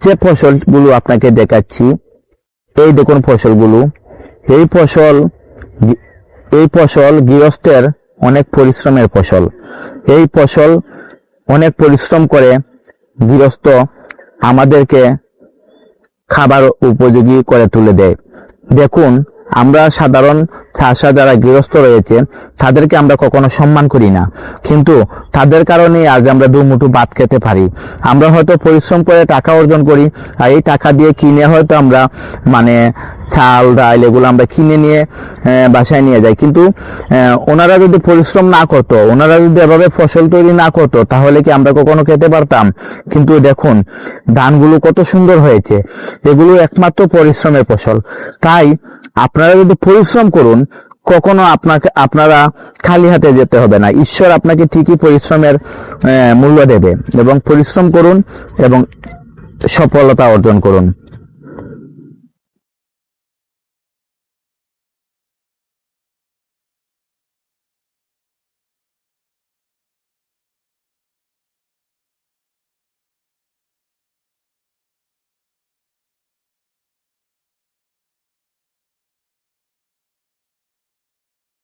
যে ফসলগুলো আপনাকে দেখাচ্ছি, এই দেখুন ফসলগুলো। এই ফসল গৃহস্থের অনেক পরিশ্রমের ফসল। এই ফসল অনেক পরিশ্রম করে গৃহস্থ আমাদেরকে খাবার উপযোগী করে তুলে দেয়। দেখুন, আমরা সাধারণ চাষা যারা গৃহস্থ রয়েছে তাদেরকে আমরা কখনো সম্মান করি না, কিন্তু তাদের কারণে আজ আমরা দুমুঠো ভাত খেতে পারি। আমরা হয়তো পরিশ্রম করে টাকা অর্জন করি, আর এই টাকা দিয়ে কিনে হয়তো আমরা চাল ডাল এগুলো আমরা কিনে নিয়ে বাসায় নিয়ে যাই। কিন্তু ওনারা যদি পরিশ্রম না করতো, ওনারা যদি এভাবে ফসল তৈরি না করতো, তাহলে কি আমরা কখনো খেতে পারতাম? কিন্তু দেখুন ধানগুলো কত সুন্দর হয়েছে, এগুলো একমাত্র পরিশ্রমের ফসল। তাই আপনারা যদি পরিশ্রম করুন, কখনো আপনারা খালি হাতে যেতে হবে না। ঈশ্বর আপনাকে ঠিকই পরিশ্রমের মূল্য দেবে। এবং পরিশ্রম করুন এবং সফলতা অর্জন করুন।